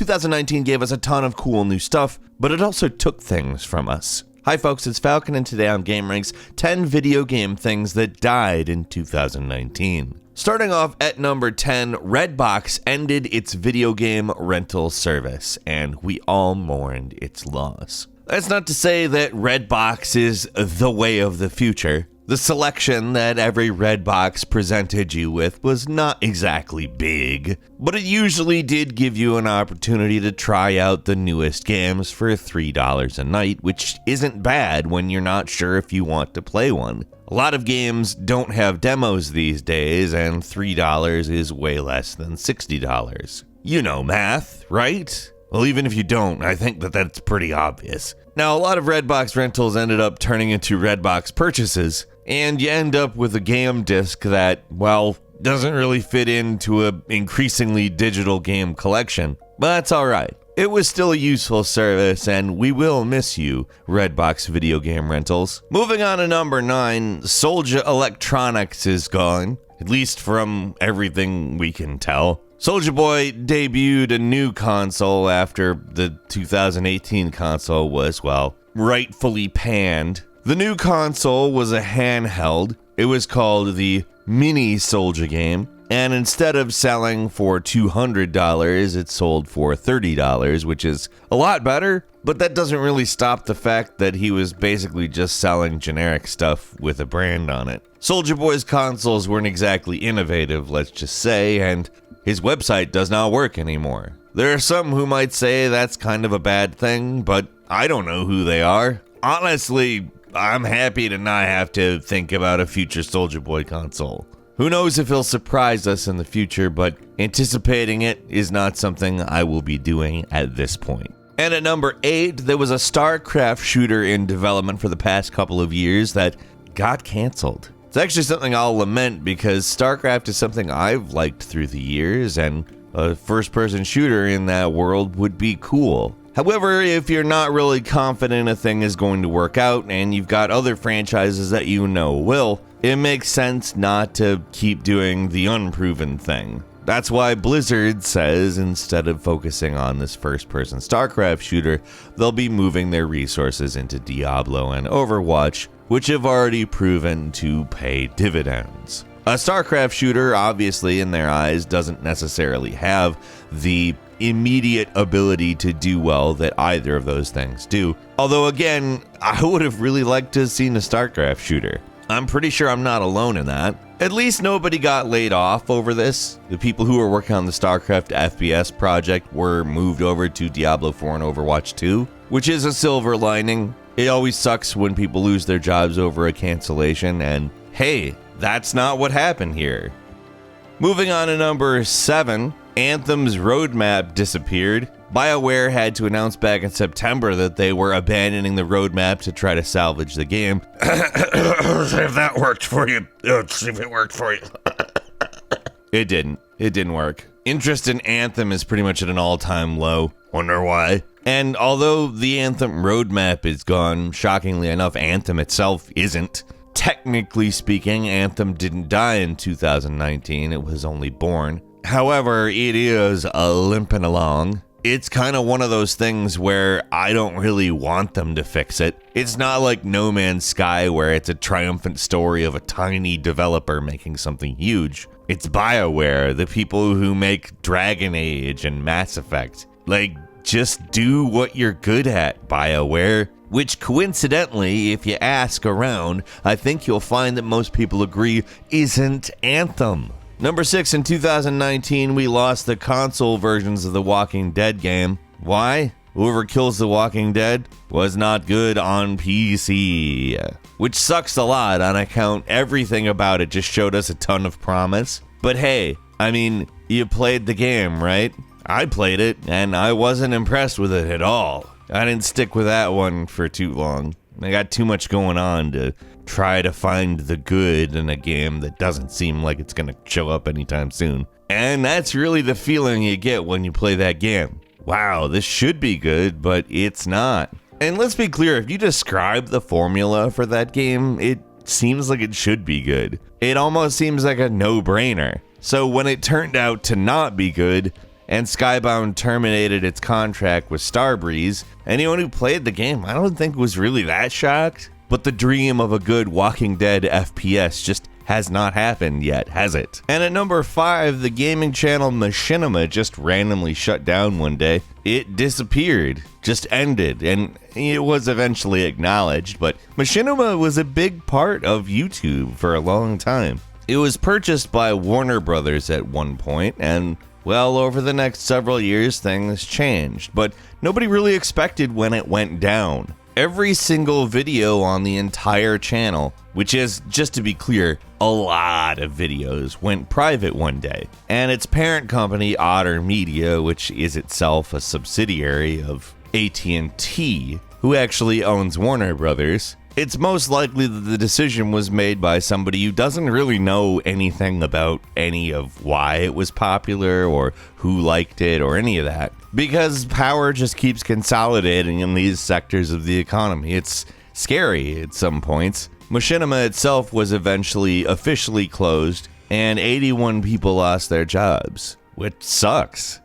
2019 gave us a ton of cool new stuff, but it also took things from us. Hi folks, it's Falcon, and today on gameranx, 10 video game things that died in 2019. Starting off at number 10, Redbox ended its video game rental service, and we all mourned its loss. That's not to say that Redbox is the way of the future. The selection that every Redbox presented you with was not exactly big, but it usually did give you an opportunity to try out the newest games for $3 a night, which isn't bad when you're not sure if you want to play one. A lot of games don't have demos these days, and $3 is way less than $60. You know math, right? Well, even if you don't, I think that that's pretty obvious. Now, a lot of Redbox rentals ended up turning into Redbox purchases, and you end up with a game disc that, well, doesn't really fit into an increasingly digital game collection. But that's alright. It was still a useful service, and we will miss you, Redbox video game rentals. Moving on to number 9, Soulja Electronics is gone, at least from everything we can tell. Soulja Boy debuted a new console after the 2018 console was, well, rightfully panned. The new console was a handheld. It was called the Mini Soulja game, and instead of selling for $200, it sold for $30, which is a lot better, but that doesn't really stop the fact that he was basically just selling generic stuff with a brand on it. Soulja Boy's consoles weren't exactly innovative, let's just say, and his website does not work anymore. There are some who might say that's kind of a bad thing, but I don't know who they are. Honestly, I'm happy to not have to think about a future Soulja Boy console. Who knows if he'll surprise us in the future, but anticipating it is not something I will be doing at this point. And at number 8, there was a Starcraft shooter in development for the past couple of years that got canceled. It's actually something I'll lament because Starcraft is something I've liked through the years, and a first-person shooter in that world would be cool. However, if you're not really confident a thing is going to work out and you've got other franchises that you know will, it makes sense not to keep doing the unproven thing. That's why Blizzard says instead of focusing on this first-person StarCraft shooter, they'll be moving their resources into Diablo and Overwatch, which have already proven to pay dividends. A StarCraft shooter, obviously, in their eyes, doesn't necessarily have the immediate ability to do well that either of those things do. Although, again, I would have really liked to have seen a StarCraft shooter. I'm pretty sure I'm not alone in that. At least nobody got laid off over this. The people who were working on the Starcraft FPS project were moved over to Diablo 4 and Overwatch 2, which is a silver lining. It always sucks when people lose their jobs over a cancellation, and hey, that's not what happened here. Moving on to number 7, Anthem's roadmap disappeared. BioWare had to announce back in September that they were abandoning the roadmap to try to salvage the game. If that worked for you. See if it worked for you. It didn't. It didn't work. Interest in Anthem is pretty much at an all-time low. Wonder why? And although the Anthem roadmap is gone, shockingly enough, Anthem itself isn't. Technically speaking, Anthem didn't die in 2019, it was only born. However, it is limping along. It's kind of one of those things where I don't really want them to fix it. It's not like No Man's Sky where it's a triumphant story of a tiny developer making something huge. It's BioWare, the people who make Dragon Age and Mass Effect. Like, just do what you're good at, BioWare. Which coincidentally, if you ask around, I think you'll find that most people agree isn't Anthem. Number 6, in 2019, we lost the console versions of the Walking Dead game. Why? Whoever Kills the Walking Dead was not good on PC. Which sucks a lot on account everything about it just showed us a ton of promise. But hey, I mean, you played the game, right? I played it, and I wasn't impressed with it at all. I didn't stick with that one for too long. I got too much going on to try to find the good in a game that doesn't seem like it's gonna show up anytime soon. And that's really the feeling you get when you play that game. Wow, this should be good, but it's not. And let's be clear, if you describe the formula for that game, it seems like it should be good. It almost seems like a no-brainer. So when it turned out to not be good, and Skybound terminated its contract with Starbreeze. Anyone who played the game, I don't think was really that shocked. But the dream of a good Walking Dead FPS just has not happened yet, has it? And at number 5, the gaming channel Machinima just randomly shut down one day. It disappeared, just ended, and it was eventually acknowledged, but Machinima was a big part of YouTube for a long time. It was purchased by Warner Brothers at one point, and well, over the next several years, things changed, but nobody really expected when it went down. Every single video on the entire channel, which is, just to be clear, a lot of videos, went private one day. And its parent company, Otter Media, which is itself a subsidiary of AT&T, who actually owns Warner Brothers, it's most likely that the decision was made by somebody who doesn't really know anything about any of why it was popular or who liked it or any of that. Because power just keeps consolidating in these sectors of the economy. It's scary at some points. Machinima itself was eventually officially closed, and 81 people lost their jobs, which sucks.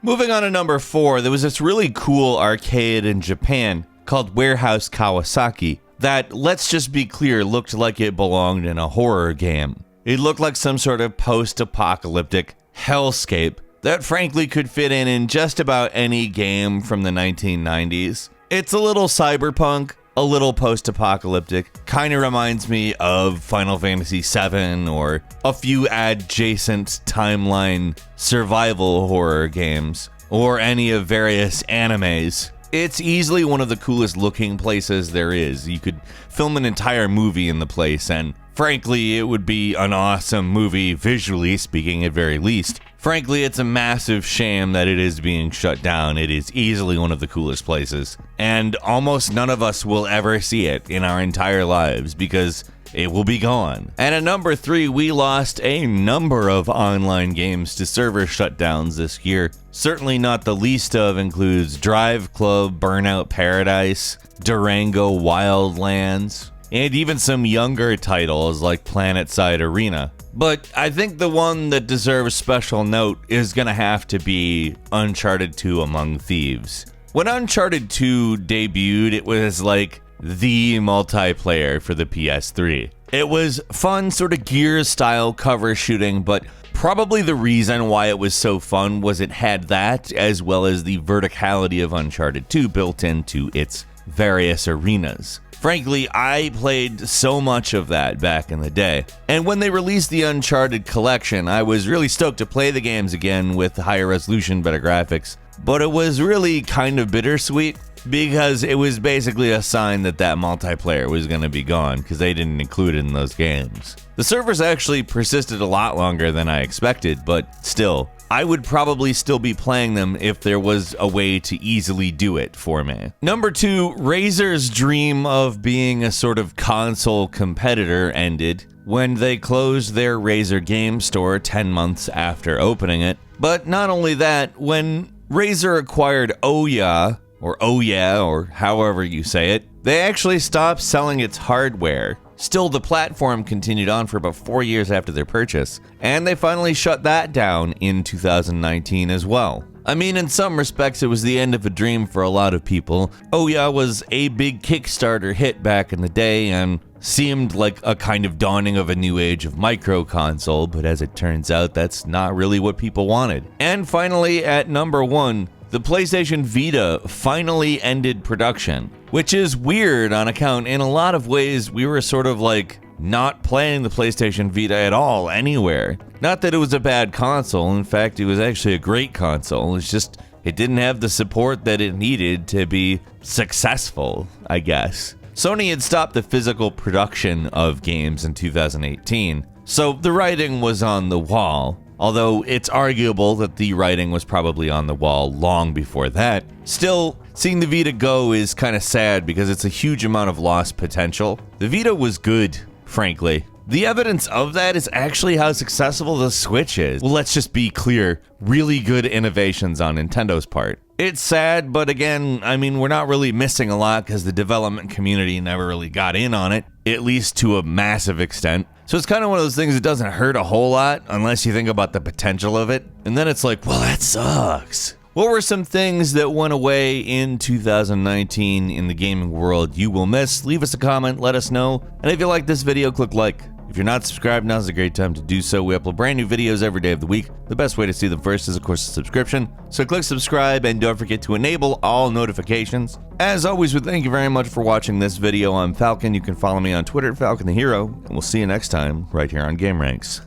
Moving on to number 4, there was this really cool arcade in Japan called Warehouse Kawasaki that, let's just be clear, looked like it belonged in a horror game. It looked like some sort of post-apocalyptic hellscape that frankly could fit in just about any game from the 1990s. It's a little cyberpunk, a little post-apocalyptic, kind of reminds me of Final Fantasy VII or a few adjacent timeline survival horror games, or any of various animes. It's easily one of the coolest looking places there is. You could film an entire movie in the place, and frankly, it would be an awesome movie, visually speaking at very least. Frankly, it's a massive shame that it is being shut down. It is easily one of the coolest places, and almost none of us will ever see it in our entire lives because it will be gone. And at number 3, we lost a number of online games to server shutdowns this year. Certainly not the least of includes Drive Club, Burnout Paradise, Durango Wildlands, and even some younger titles like PlanetSide Arena. But I think the one that deserves special note is gonna have to be Uncharted 2 Among Thieves. When Uncharted 2 debuted, it was like the multiplayer for the PS3. It was fun, sort of Gears-style cover shooting, but probably the reason why it was so fun was it had that, as well as the verticality of Uncharted 2 built into its various arenas. Frankly, I played so much of that back in the day, and when they released the Uncharted collection, I was really stoked to play the games again with higher resolution, better graphics, but it was really kind of bittersweet because it was basically a sign that that multiplayer was going to be gone because they didn't include it in those games. The servers actually persisted a lot longer than I expected, but still, I would probably still be playing them if there was a way to easily do it for me. Number 2, Razer's dream of being a sort of console competitor ended when they closed their Razer game store 10 months after opening it. But not only that, when Razer acquired Ouya, or however you say it, they actually stopped selling its hardware. Still, the platform continued on for about 4 years after their purchase, and they finally shut that down in 2019 as well. I mean, in some respects, it was the end of a dream for a lot of people. Ouya was a big Kickstarter hit back in the day and seemed like a kind of dawning of a new age of micro console, but as it turns out, that's not really what people wanted. And finally, at number 1, the PlayStation Vita finally ended production, which is weird on account in a lot of ways we were sort of like not playing the PlayStation Vita at all anywhere. Not that it was a bad console, in fact it was actually a great console, it's just it didn't have the support that it needed to be successful, I guess. Sony had stopped the physical production of games in 2018, so the writing was on the wall. Although it's arguable that the writing was probably on the wall long before that. Still, seeing the Vita go is kind of sad because it's a huge amount of lost potential. The Vita was good, frankly. The evidence of that is actually how successful the Switch is. Well, let's just be clear, really good innovations on Nintendo's part. It's sad, but again, I mean, we're not really missing a lot because the development community never really got in on it, at least to a massive extent. So it's kind of one of those things that doesn't hurt a whole lot unless you think about the potential of it. And then it's like, well, that sucks. What were some things that went away in 2019 in the gaming world you will miss? Leave us a comment, let us know. And if you like this video, click like. If you're not subscribed, now's a great time to do so. We upload brand new videos every day of the week. The best way to see them first is, of course, a subscription. So click subscribe and don't forget to enable all notifications. As always, we thank you very much for watching this video. I'm Falcon. You can follow me on Twitter at Falcon the Hero. And we'll see you next time right here on gameranx.